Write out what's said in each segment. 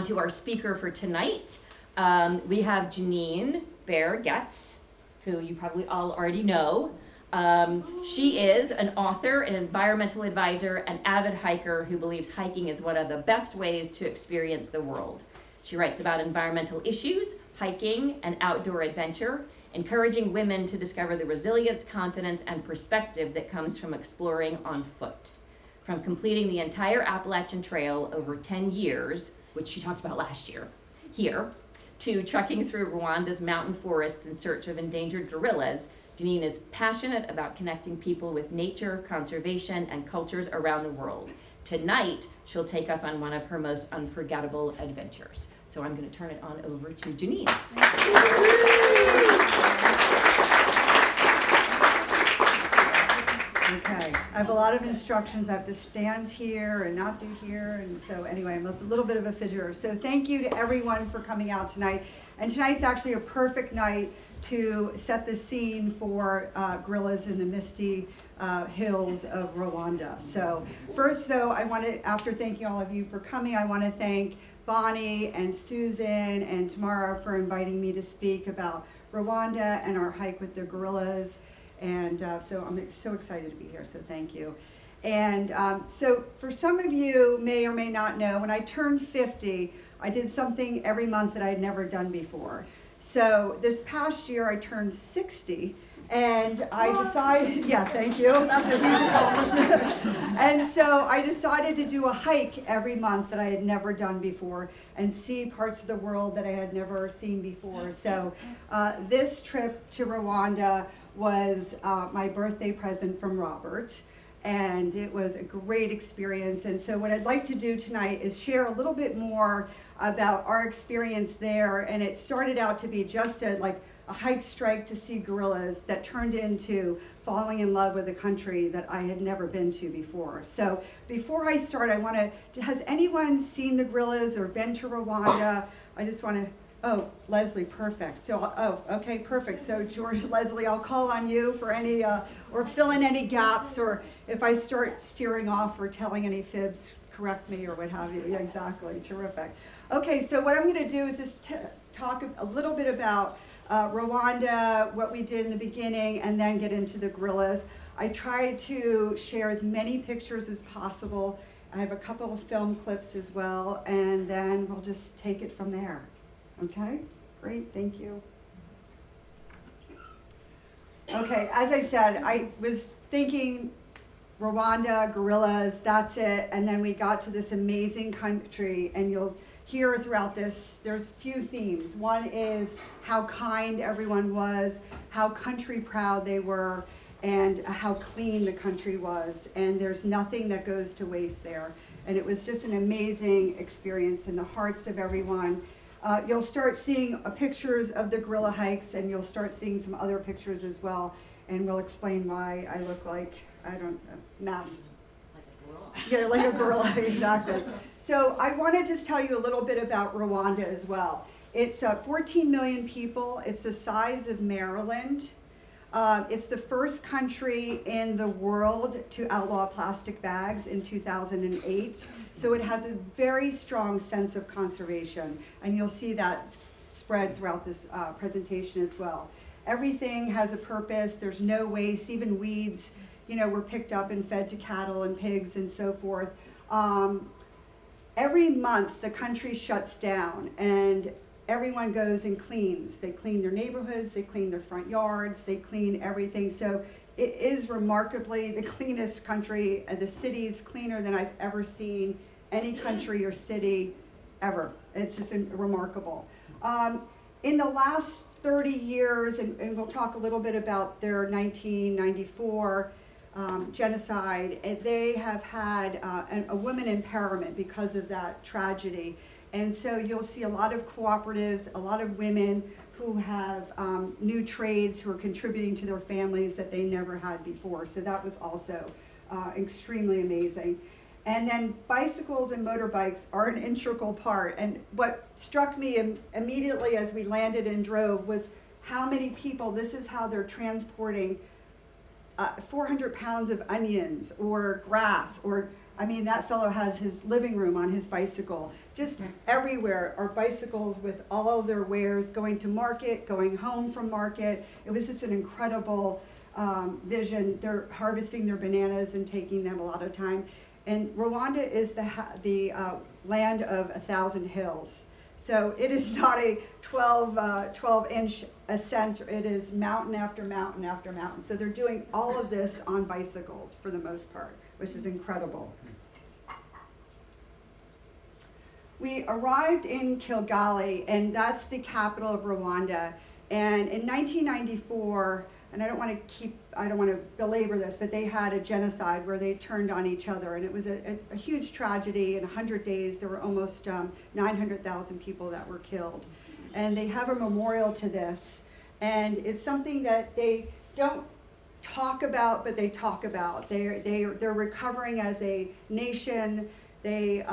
on to our speaker for tonight. We have Jeanine Getz, who you probably all already know. She is an author, an environmental advisor, an avid hiker who believes hiking is one of the best ways to experience the world. She writes about environmental issues, hiking, and outdoor adventure, encouraging women to discover the resilience, confidence, and perspective that comes from exploring on foot. From completing the entire Appalachian Trail over 10 years, which she talked about last year, here, to trekking through Rwanda's mountain forests in search of endangered gorillas, Jeanine is passionate about connecting people with nature, conservation, and cultures around the world. Tonight, she'll take us on one of her most unforgettable adventures. So I'm going to turn it on over to Jeanine. Okay, I have a lot of instructions. I have to stand here and not do here, and so anyway, I'm a little bit of a fidgeter. So thank you to everyone for coming out tonight. And tonight's actually a perfect night to set the scene for gorillas in the misty hills of Rwanda. So first, though, I want to, after thanking all of you for coming, I want to thank Bonnie and Susan and Tamara for inviting me to speak about Rwanda and our hike with the gorillas. And so I'm so excited to be here, so thank you. And so for some of you may or may not know, when I turned 50, I did something every month that I had never done before. So this past year I turned 60, and I decided, yeah, thank you, that's a huge accomplishment. And so I decided to do a hike every month that I had never done before and see parts of the world that I had never seen before. So this trip to Rwanda was my birthday present from Robert, and it was a great experience. And so what I'd like to do tonight is share a little bit more about our experience there. And it started out to be just a hike strike to see gorillas that turned into falling in love with a country that I had never been to before. So before I start, I want to, has anyone seen the gorillas or been to Rwanda? I just want to, oh, Leslie, perfect. So, oh, okay, perfect. So George, Leslie, I'll call on you for any, or fill in any gaps, or if I start steering off or telling any fibs, correct me or what have you. Yeah, exactly, terrific. Okay, so what I'm going to do is just talk a little bit about Rwanda, what we did in the beginning, and then get into the gorillas. I tried to share as many pictures as possible. I have a couple of film clips as well, and then we'll just take it from there. Okay, great, thank you. Okay, as I said, I was thinking Rwanda, gorillas, that's it, and then we got to this amazing country, and you'll hear throughout this, there's a few themes. One is how kind everyone was, how country proud they were, and how clean the country was, and there's nothing that goes to waste there. And it was just an amazing experience in the hearts of everyone. You'll start seeing pictures of the gorilla hikes, and you'll start seeing some other pictures as well, and we'll explain why I look like, I don't know, mask. Yeah, like a gorilla, exactly. So I want to just tell you a little bit about Rwanda as well. It's 14 million people. It's the size of Maryland. It's the first country in the world to outlaw plastic bags in 2008. So it has a very strong sense of conservation, and you'll see that spread throughout this presentation as well. Everything has a purpose. There's no waste. Even weeds, were picked up and fed to cattle and pigs and so forth. Every month the country shuts down and everyone goes and cleans. They clean their neighborhoods, they clean their front yards, they clean everything. So it is remarkably the cleanest country. The city's cleaner than I've ever seen any country or city ever. It's just remarkable. In the last 30 years, and we'll talk a little bit about their 1994 genocide, and they have had a women empowerment because of that tragedy. And so you'll see a lot of cooperatives, a lot of women who have new trades who are contributing to their families that they never had before. So that was also extremely amazing. And then bicycles and motorbikes are an integral part. And what struck me immediately as we landed and drove was how many people, this is how they're transporting 400 pounds of onions or grass or I mean, that fellow has his living room on his bicycle. Just everywhere are bicycles with all of their wares, going to market, going home from market. It was just an incredible vision. They're harvesting their bananas and taking them a lot of time. And Rwanda is the land of 1,000 hills. So it is not a 12-inch ascent. It is mountain after mountain after mountain. So they're doing all of this on bicycles for the most part, which is incredible. We arrived in Kigali, and that's the capital of Rwanda. And in 1994, and I don't want to belabor this, but they had a genocide where they turned on each other, and it was a huge tragedy. In 100 days, there were almost 900,000 people that were killed. And they have a memorial to this, and it's something that they don't talk about, but they talk about. They're recovering as a nation. They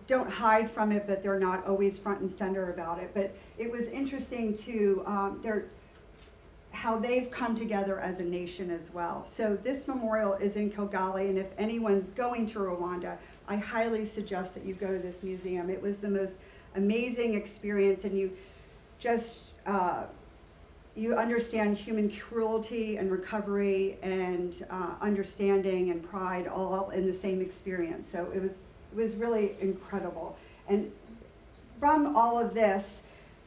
don't hide from it, but they're not always front and center about it. But it was interesting to how they've come together as a nation as well. So this memorial is in Kigali, and if anyone's going to Rwanda, I highly suggest that you go to this museum. It was the most amazing experience, and you just you understand human cruelty and recovery and understanding and pride all in the same experience. So it was really incredible. And from all of this,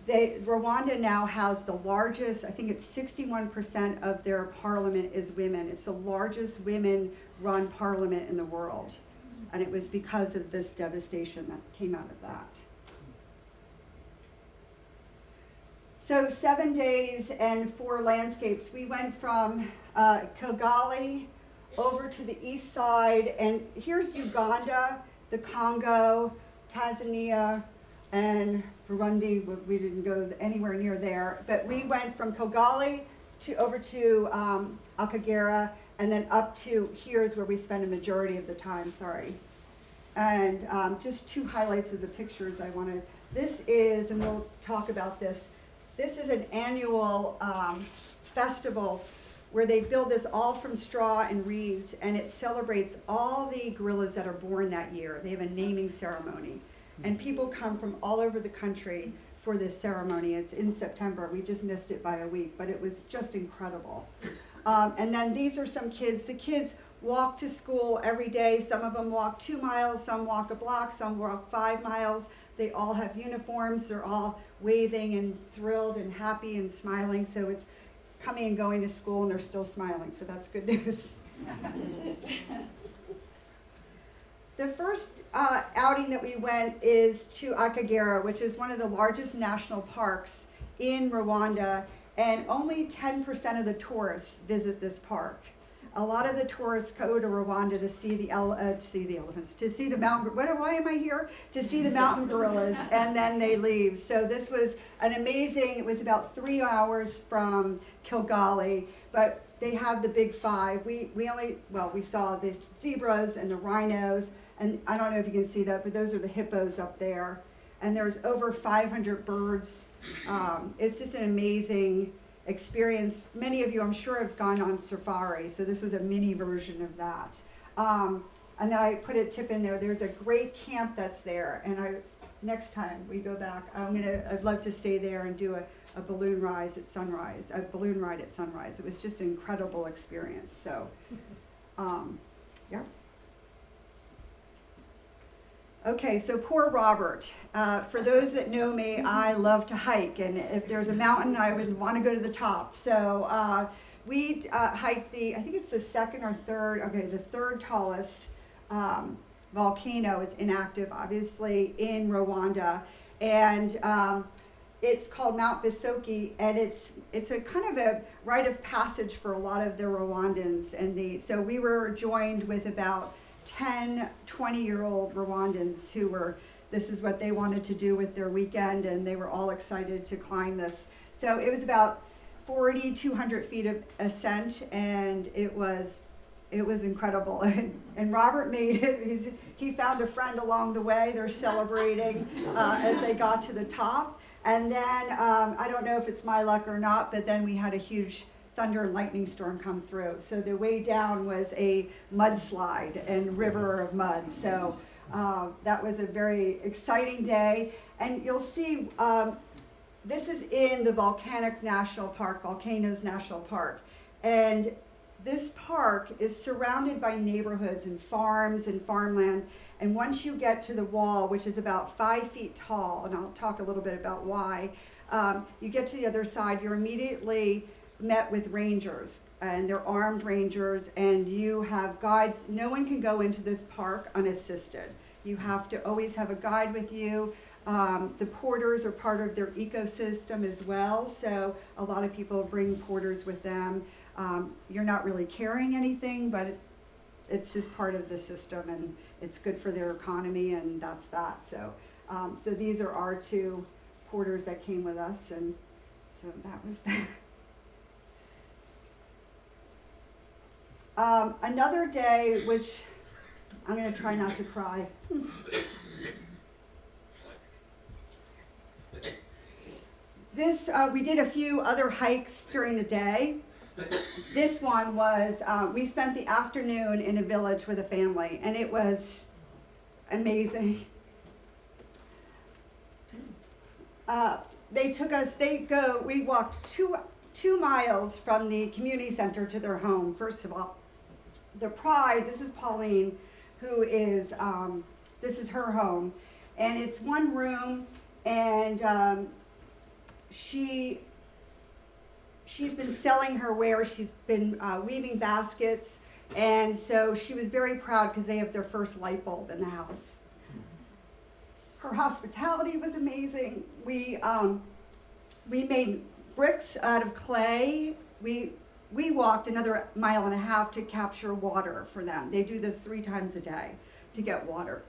Rwanda now has the largest, I think it's 61% of their parliament is women. It's the largest women-run parliament in the world. And it was because of this devastation that came out of that. So 7 days and 4 landscapes. We went from Kigali over to the east side, and here's Uganda, the Congo, Tanzania, and Burundi. We didn't go anywhere near there, but we went from Kigali over to Akagera, and then up to here is where we spend a majority of the time, And just 2 highlights of the pictures I wanted. This is, and we'll talk about this, this is an annual festival where they build this all from straw and reeds, and it celebrates all the gorillas that are born that year. They have a naming ceremony. And people come from all over the country for this ceremony. It's in September. We just missed it by a week, but it was just incredible. And then these are some kids. The kids walk to school every day. Some of them walk 2 miles, some walk a block, some walk 5 miles. They all have uniforms. They're all waving and thrilled and happy and smiling. So it's coming and going to school, and they're still smiling. So that's good news. The first outing that we went is to Akagera, which is one of the largest national parks in Rwanda, and only 10% of the tourists visit this park. A lot of the tourists go to Rwanda to see the elephants, to see the mountain. Why am I here? To see the mountain gorillas, and then they leave. So this was an amazing. It was about 3 hours from Kigali, but they have the big 5. We saw the zebras and the rhinos. And I don't know if you can see that, but those are the hippos up there. And there's over 500 birds. It's just an amazing experience. Many of you, I'm sure, have gone on safari, so this was a mini version of that. And then I put a tip in there. There's a great camp that's there, and next time we go back, I'd love to stay there and do a balloon ride at sunrise. It was just an incredible experience. So, yeah. Okay, so poor Robert. For those that know me, I love to hike, and if there's a mountain, I would want to go to the top. So we hiked I think it's the third tallest volcano. It's inactive, obviously, in Rwanda, and it's called Mount Bisoki, and it's a kind of a rite of passage for a lot of the Rwandans. So we were joined with about 10, 20-year-old Rwandans this is what they wanted to do with their weekend, and they were all excited to climb this. So it was about 200 feet of ascent, and it was incredible. And Robert made it. He found a friend along the way. They're celebrating as they got to the top. And then, I don't know if it's my luck or not, but then we had a huge thunder and lightning storm come through. So the way down was a mudslide and river of mud. So that was a very exciting day. And you'll see this is in the Volcanoes National Park. And this park is surrounded by neighborhoods and farms and farmland. And once you get to the wall, which is about 5 feet tall, and I'll talk a little bit about why, you get to the other side, you're immediately met with rangers, and they're armed rangers, and you have guides. No one can go into this park unassisted. You have to always have a guide with you. The porters are part of their ecosystem as well, so a lot of people bring porters with them. You're not really carrying anything, but it's just part of the system, and it's good for their economy, and that's that. So, so these are our 2 porters that came with us, and so that was that. Another day, which I'm going to try not to cry. This, we did a few other hikes during the day. This one was, we spent the afternoon in a village with a family, and it was amazing. We walked two miles from the community center to their home. First of all, the pride, this is Pauline, who is, this is her home, and it's 1 room, and she's been selling her wares. She's been weaving baskets, and so she was very proud because they have their first light bulb in the house. Her hospitality was amazing. We made bricks out of clay. We walked another 1.5 miles to capture water for them. They do this 3 times a day to get water.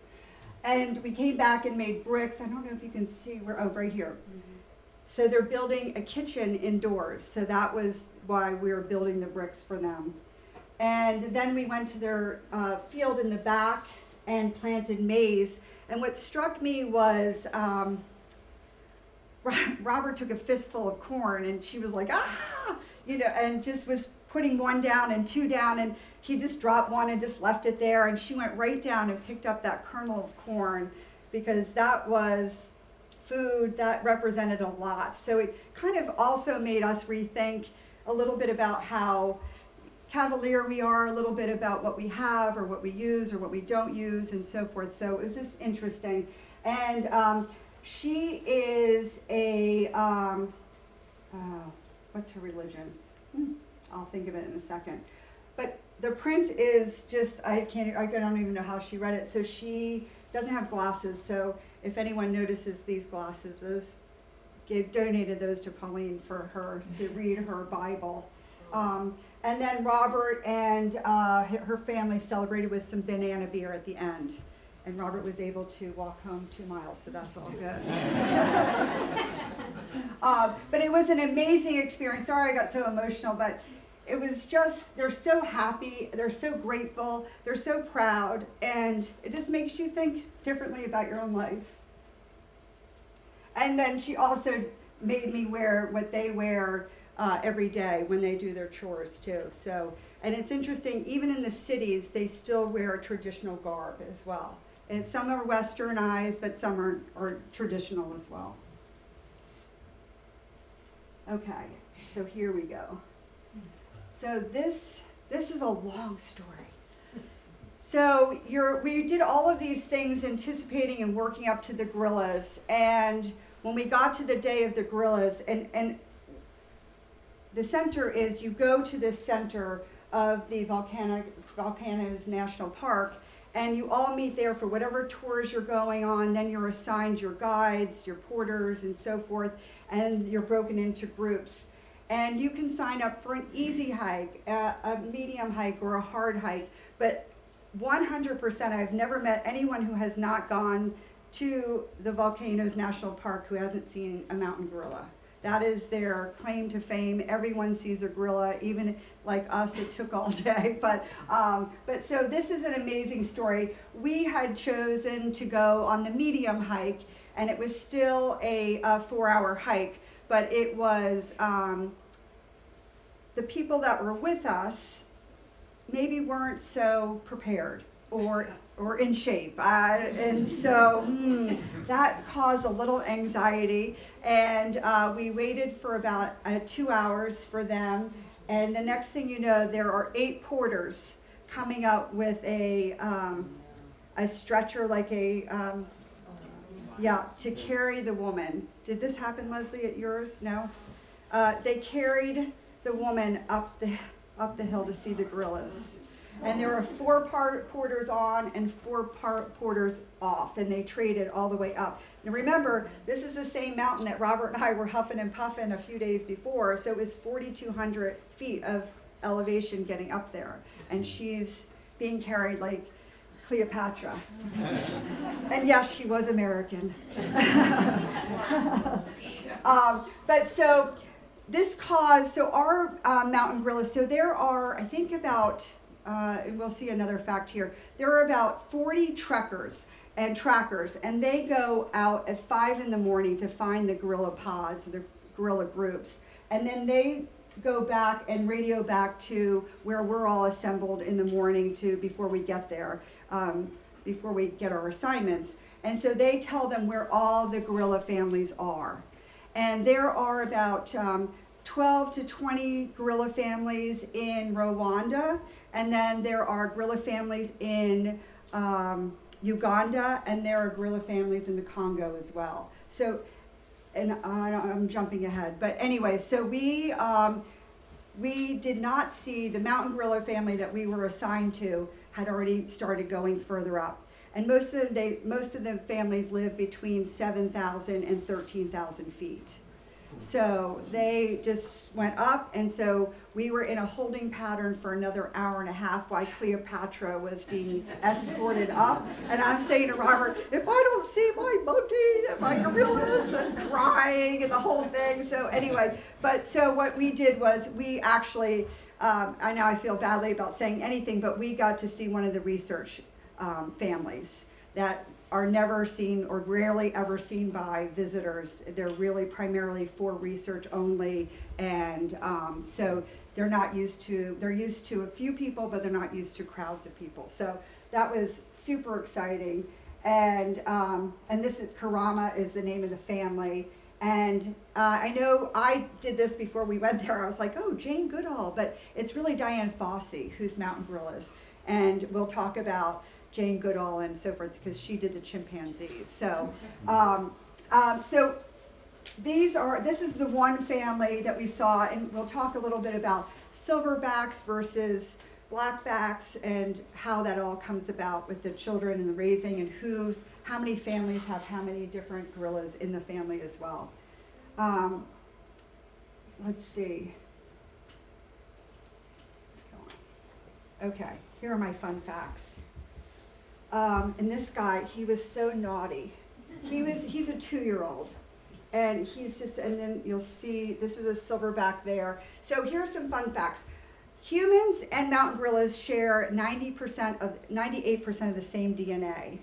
And we came back and made bricks. I don't know if you can see, right here. Mm-hmm. So they're building a kitchen indoors. So that was why we were building the bricks for them. And then we went to their field in the back and planted maize. And what struck me was Robert took a fistful of corn, and she was like, ah, and just was putting 1 down and 2 down, and he just dropped 1 and just left it there, and she went right down and picked up that kernel of corn, because that was food that represented a lot. So it kind of also made us rethink a little bit about how cavalier we are, a little bit about what we have or what we use or what we don't use and so forth. So it was just interesting. And she is a, what's her religion? I'll think of it in a second. But the print is just, I don't even know how she read it. So she doesn't have glasses. So if anyone notices these glasses, donated those to Pauline for her to read her Bible. And then Robert and her family celebrated with some banana beer at the end. And Robert was able to walk home 2 miles, so that's all good. But it was an amazing experience. Sorry I got so emotional, but it was just, they're so happy, they're so grateful, they're so proud, and it just makes you think differently about your own life. And then she also made me wear what they wear every day when they do their chores too. So, and it's interesting, even in the cities, they still wear a traditional garb as well. And some are westernized, but some are traditional as well. Okay, so here we go. So this is a long story. So we did all of these things anticipating and working up to the gorillas, and when we got to the day of the gorillas, and the center is, you go to the center of the Volcanoes National Park, and you all meet there for whatever tours you're going on. Then you're assigned your guides, your porters, and so forth, and you're broken into groups. And you can sign up for an easy hike, a medium hike, or a hard hike. But 100%, I've never met anyone who has not gone to the Volcanoes National Park who hasn't seen a mountain gorilla. That is their claim to fame. Everyone sees a gorilla, even like us, it took all day. But so this is an amazing story. We had chosen to go on the medium hike, and it was still a 4-hour hike, but it was, the people that were with us maybe weren't so prepared or in shape. And so that caused a little anxiety. And we waited for about 2 hours for them. And the next thing you know, there are 8 porters coming up with a stretcher, like to carry the woman. Did this happen, Leslie, at yours? No? They carried the woman up the hill to see the gorillas. And there were 4 porters on and 4 porters off, and they traded all the way up. Now remember, this is the same mountain that Robert and I were huffing and puffing a few days before, so it was 4,200 feet of elevation getting up there. And she's being carried like Cleopatra. And yes, she was American. But so this caused, so our mountain gorillas, so there are, I think about, we'll see another fact here, there are about 40 trackers, and they go out at 5 in the morning to find the gorilla pods, the gorilla groups, and then they go back and radio back to where we're all assembled in the morning before we get there, before we get our assignments. And so they tell them where all the gorilla families are. And there are about 12 to 20 gorilla families in Rwanda, and then there are gorilla families in Uganda, and there are gorilla families in the Congo as well. So, and I'm jumping ahead, but anyway, so we did not see the mountain gorilla family that we were assigned to had already started going further up. And most of the families live between 7,000 and 13,000 feet. So they just went up, and so we were in a holding pattern for another hour and a half while Cleopatra was being escorted up. And I'm saying to Robert, if I don't see my monkey and my gorillas, and crying and the whole thing. So anyway, but so what we did was we actually, I know I feel badly about saying anything, but we got to see one of the research families that are never seen or rarely ever seen by visitors. They're really primarily for research only, and so they're used to a few people, but they're not used to crowds of people. So that was super exciting. And this is Karama is the name of the family. And I know I did this before we went there. I was like, oh, Jane Goodall, but it's really Diane Fossey who's Mountain Gorillas. And we'll talk about Jane Goodall and so forth because she did the chimpanzees. So, so this is the one family that we saw, and we'll talk a little bit about silverbacks versus blackbacks and how that all comes about with the children and the raising and how many families have how many different gorillas in the family as well. Let's see. Okay, here are my fun facts. And this guy, he was so naughty. He's a 2-year-old. And and then you'll see, this is a silverback there. So here's some fun facts. Humans and mountain gorillas share 98% of the same DNA.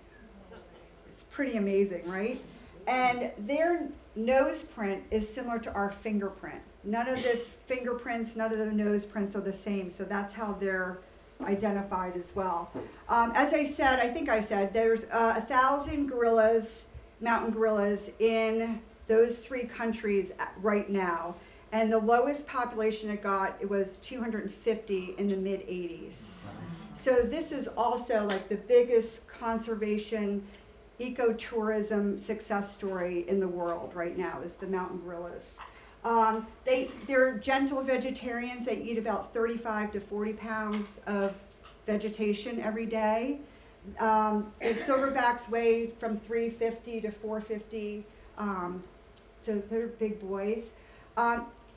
It's pretty amazing, right? And their nose print is similar to our fingerprint. None of the fingerprints, none of the nose prints are the same, so that's how they're identified as well. As I said, I think I said, there's 1,000 gorillas, mountain gorillas, in those 3 countries right now. And the lowest population it was 250 in the mid-'80s. So this is also like the biggest conservation ecotourism success story in the world right now is the mountain gorillas. They're gentle vegetarians. They eat about 35 to 40 pounds of vegetation every day. The silverbacks weigh from 350 to 450, so they're big boys.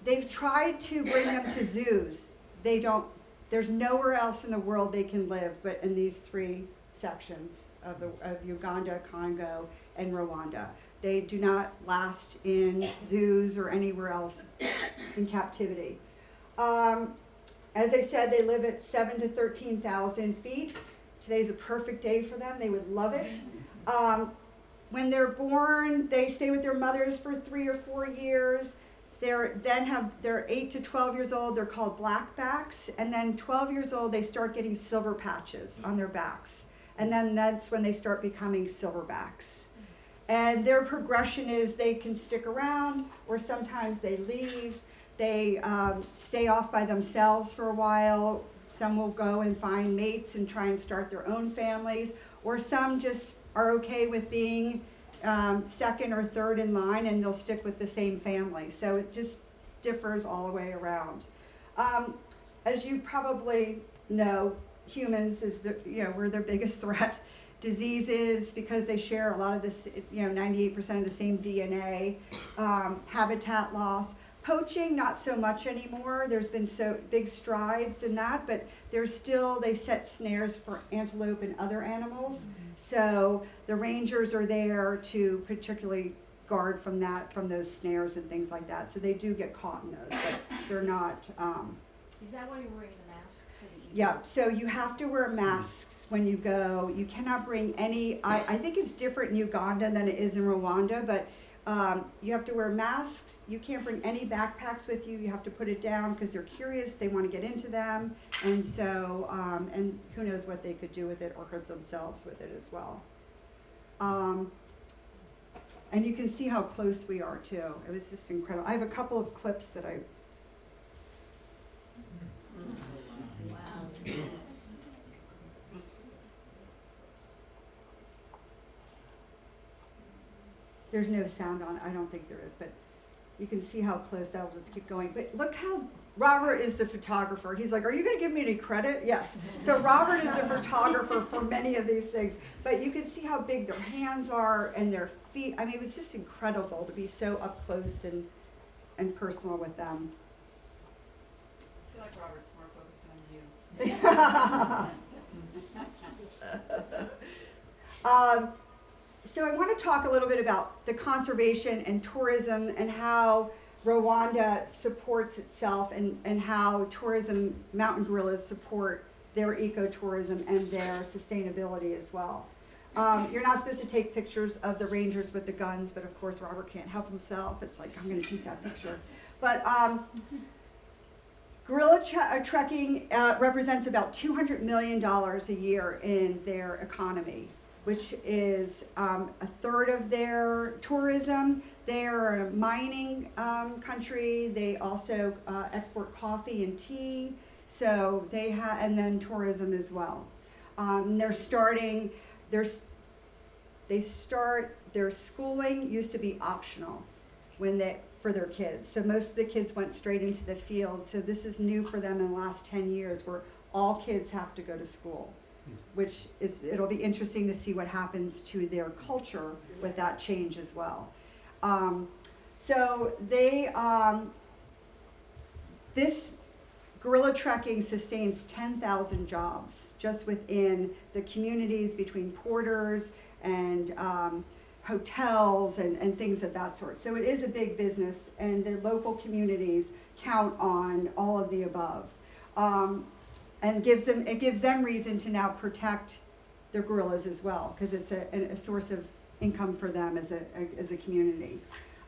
They've tried to bring them to zoos. There's nowhere else in the world they can live but in these 3 sections of Uganda, Congo, and Rwanda. They do not last in zoos or anywhere else in captivity. As I said, they live at 7,000 to 13,000 feet. Today's a perfect day for them. They would love it. When they're born, they stay with their mothers for 3 or 4 years. they're 8 to 12 years old, they're called blackbacks, and then 12 years old they start getting silver patches on their backs, and then that's when they start becoming silverbacks. And their progression is they can stick around, or sometimes they leave. They stay off by themselves for a while. Some will go and find mates and try and start their own families, or some just are okay with being second or third in line, and they'll stick with the same family. So it just differs all the way around. As you probably know, humans we're their biggest threat. Diseases, because they share a lot of this, 98% of the same DNA. Habitat loss. Poaching, not so much anymore. There's been so big strides in that, but they set snares for antelope and other animals. Mm-hmm. So the rangers are there to particularly guard from those snares and things like that. So they do get caught in those, but they're not. Is that why you're wearing the masks? Yeah, so you have to wear masks when you go. You cannot bring any, I think it's different in Uganda than it is in Rwanda, but you have to wear masks. You can't bring any backpacks with you. You have to put it down because they're curious. They want to get into them. And so, and who knows what they could do with it or hurt themselves with it as well. And you can see how close we are too. It was just incredible. I have a couple of clips that I... There's no sound on it. I don't think there is, but you can see how close. I'll just keep going. But look how Robert is the photographer. He's like, are you going to give me any credit? Yes. So Robert is the photographer for many of these things. But you can see how big their hands are and their feet. I mean, it was just incredible to be so up close and personal with them. I feel like Robert's more focused on you. So I want to talk a little bit about the conservation and tourism and how Rwanda supports itself and how mountain gorillas support their ecotourism and their sustainability as well. You're not supposed to take pictures of the rangers with the guns, but of course Robert can't help himself. It's like, I'm going to take that picture. But gorilla trekking represents about $200 million a year in their economy, which is a third of their tourism. They are a mining country. They also export coffee and tea. So and then tourism as well. Their schooling used to be optional for their kids. So most of the kids went straight into the field. So this is new for them in the last 10 years, where all kids have to go to school. It'll be interesting to see what happens to their culture with that change as well. So this gorilla trekking sustains 10,000 jobs just within the communities, between porters and hotels and things of that sort. So it is a big business, and the local communities count on all of the above. And it gives them reason to now protect their gorillas as well, because it's a source of income for them as a community.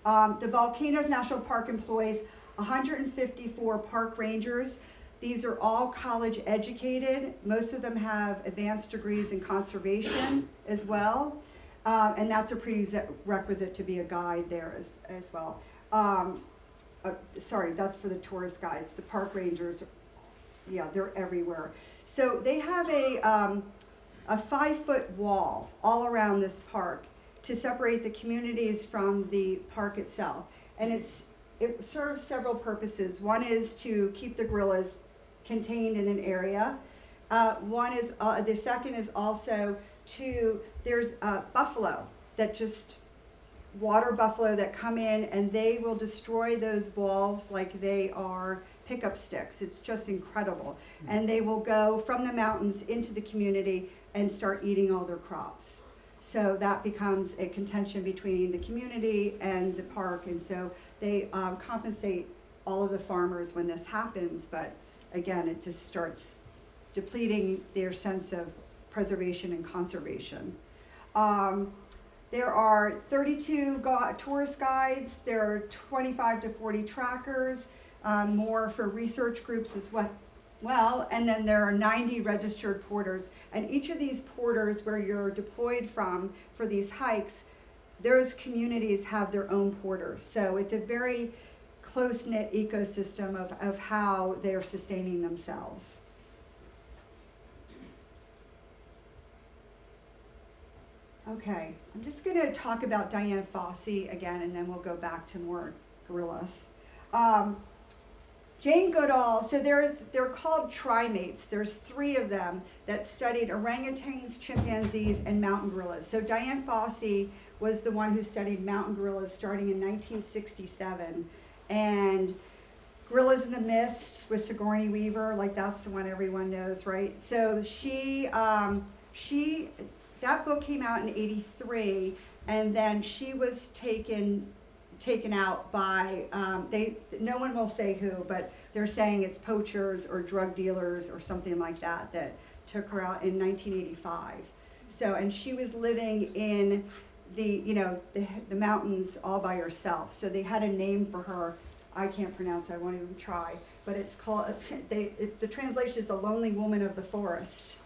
The Volcanoes National Park employs 154 park rangers. These are all college educated. Most of them have advanced degrees in conservation as well, and that's a prerequisite to be a guide there as well. Sorry, that's for the tourist guides. The park rangers, yeah, they're everywhere. So they have a 5-foot wall all around this park to separate the communities from the park itself. And it serves several purposes. One is to keep the gorillas contained in an area. The second is also there's buffalo water buffalo that come in, and they will destroy those walls like they are pickup sticks. It's just incredible. And they will go from the mountains into the community and start eating all their crops. So that becomes a contention between the community and the park, and so they compensate all of the farmers when this happens, but again, it just starts depleting their sense of preservation and conservation. There are 32 tourist guides, there are 25 to 40 trackers, more for research groups as well, and then there are 90 registered porters. And each of these porters where you're deployed from for these hikes, those communities have their own porters. So it's a very close-knit ecosystem of how they're sustaining themselves. Okay, I'm just going to talk about Dian Fossey again, and then we'll go back to more gorillas. Jane Goodall, so they're called trimates. There's 3 of them that studied orangutans, chimpanzees, and mountain gorillas. So Dian Fossey was the one who studied mountain gorillas starting in 1967. And Gorillas in the Mist with Sigourney Weaver, like that's the one everyone knows, right? So that book came out in '83, and then she was taken out by, no one will say who, but they're saying it's poachers or drug dealers or something like that that took her out in 1985. So, and she was living in the mountains all by herself. So they had a name for her. I can't pronounce it, I won't even try, but it's called, the translation is A Lonely Woman of the Forest.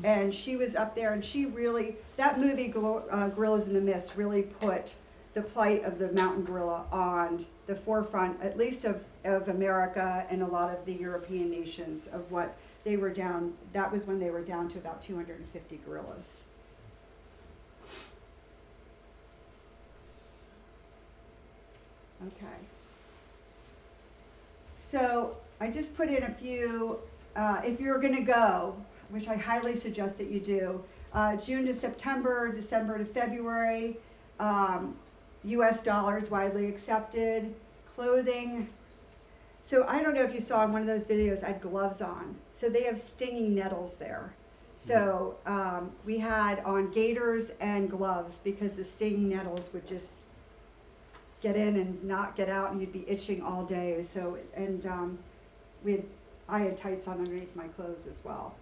And she was up there, and she really, that movie, Gorillas in the Mist, really put the plight of the mountain gorilla on the forefront, at least of America and a lot of the European nations, of what they were down, that was when they were down to about 250 gorillas. Okay. So I just put in a few, if you're gonna go, which I highly suggest that you do, June to September, December to February, US dollars widely accepted, clothing. So I don't know if you saw in one of those videos, I had gloves on. So they have stinging nettles there. So we had on gaiters and gloves because the stinging nettles would just get in and not get out, and you'd be itching all day. So, and I had tights on underneath my clothes as well.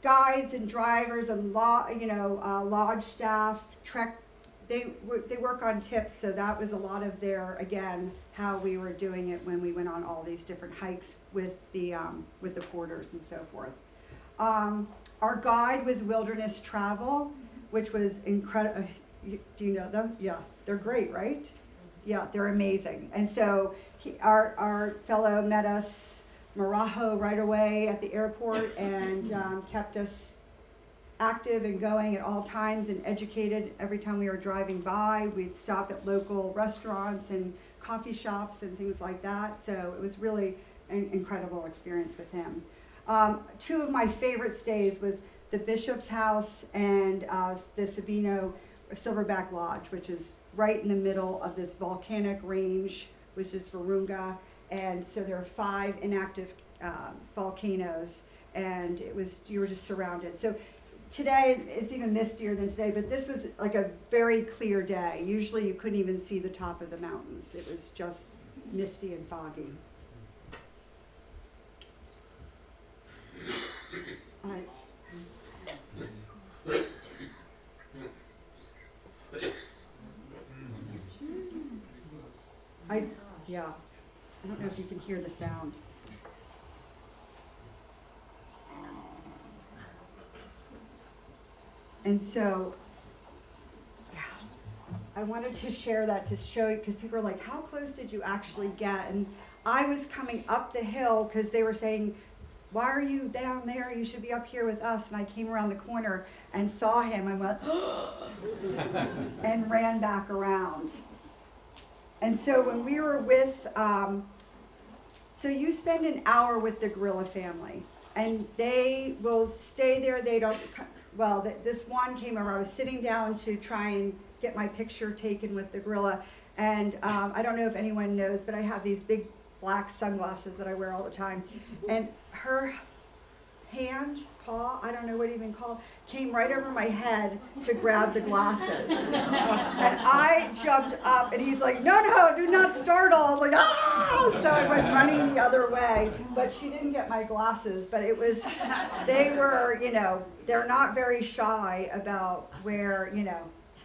Guides and drivers and lodge staff, they work on tips, so that was a lot of their, again, how we were doing it when we went on all these different hikes with the porters and so forth. Our guide was Wilderness Travel, which was incredible. Do you know them? Yeah, they're great, right? Yeah, they're amazing. And so our fellow met us Marajo right away at the airport and kept us active and going at all times and educated every time we were driving by. We'd stop at local restaurants and coffee shops and things like that. So it was really an incredible experience with him. 2 of my favorite stays was the Bishop's House and the Sabino Silverback Lodge, which is right in the middle of this volcanic range, which is Virunga. And so there are 5 inactive volcanoes, and you were just surrounded. So today, it's even mistier than today, but this was like a very clear day. Usually you couldn't even see the top of the mountains. It was just misty and foggy. All right. I don't know if you can hear the sound. And so, yeah, I wanted to share that to show you, because people are like, how close did you actually get? And I was coming up the hill because they were saying, why are you down there? You should be up here with us. And I came around the corner and saw him and went, and ran back around. And so when we were with, so you spend an hour with the gorilla family, and they will stay there. They don't, well, this one came over. I was sitting down to try and get my picture taken with the gorilla. And I don't know if anyone knows, but I have these big black sunglasses that I wear all the time. And her hand, paw, I don't know what to even call, came right over my head to grab the glasses. And I jumped up, and he's like, no, do not startle. I was like, ah! So I went running the other way, but she didn't get my glasses. But it was, they were, they're not very shy about where,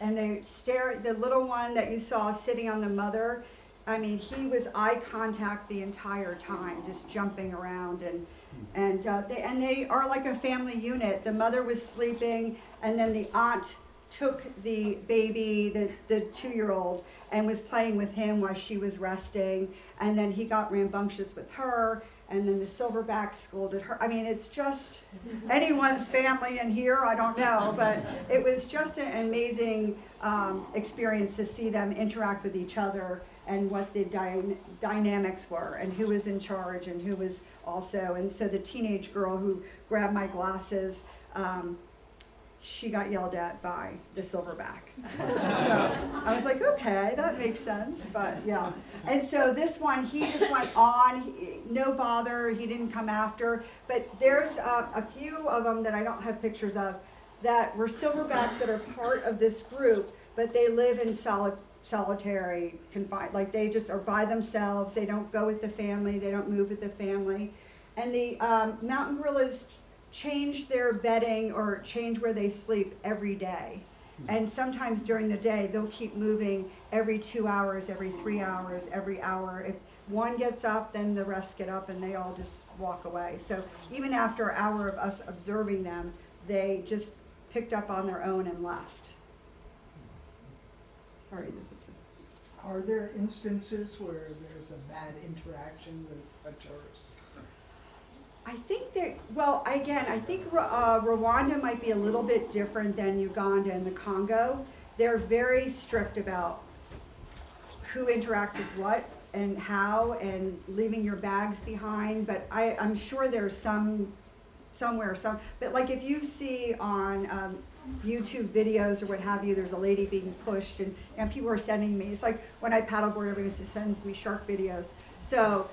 and they stare, the little one that you saw sitting on the mother, I mean, he was eye contact the entire time, just jumping around, and they are like a family unit. The mother was sleeping, and then the aunt took the baby, the 2-year-old, and was playing with him while she was resting, and then he got rambunctious with her, and then the silverback scolded her. I mean, it's just anyone's family in here, I don't know, but it was just an amazing experience to see them interact with each other and what the dynamics were, and who was in charge and who was also. And so the teenage girl who grabbed my glasses, she got yelled at by the silverback. So I was like, okay, that makes sense, but yeah. And so this one, he just went on, no bother, he didn't come after. But there's a few of them that I don't have pictures of that were silverbacks that are part of this group, but they live in solitary confined, like they just are by themselves, they don't go with the family, they don't move with the family. And the mountain gorillas change their bedding or change where they sleep every day. And sometimes during the day, they'll keep moving every 2 hours, every 3 hours, every hour. If one gets up, then the rest get up and they all just walk away. So even after an hour of us observing them, they just picked up on their own and left. Sorry, this is. Are there instances where there's a bad interaction with a tourist? I think well, again, I think Rwanda might be a little bit different than Uganda and the Congo. They're very strict about who interacts with what and how, and leaving your bags behind. But I'm sure there's somewhere, but like if you see on YouTube videos or what have you, there's a lady being pushed, and people are sending me, it's like when I paddleboard, everybody sends me shark videos. So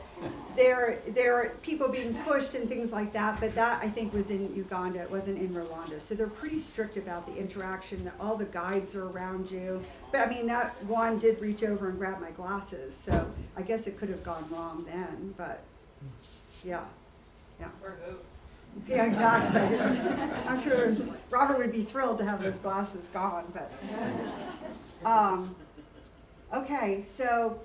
there are people being pushed and things like that, but that I think was in Uganda, it wasn't in Rwanda. So they're pretty strict about the interaction, that all the guides are around you. But I mean, that one did reach over and grab my glasses, so I guess it could have gone wrong then, but yeah. Or who? Yeah, exactly. I'm sure Robert would be thrilled to have those glasses gone, but. Okay, so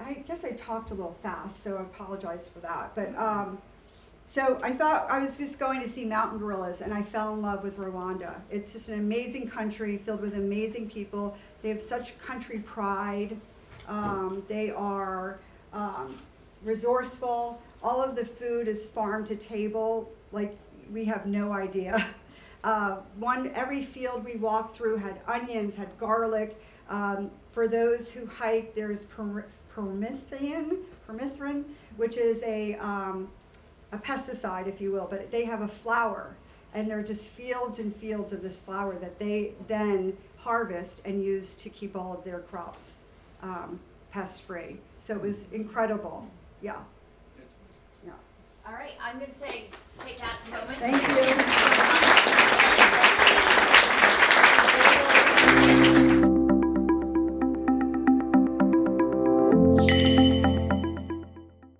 I guess I talked a little fast, so I apologize for that. But so I thought I was just going to see mountain gorillas, and I fell in love with Rwanda. It's just an amazing country filled with amazing people. They have such country pride. They are resourceful. All of the food is farm to table. Like, we have no idea. Every field we walked through had onions, had garlic. For those who hike, there's permethrin, which is a pesticide, if you will, but they have a flower, and there are just fields and fields of this flower that they then harvest and use to keep all of their crops pest-free. So it was incredible. Yeah. All right, I'm going to take that moment. Thank you.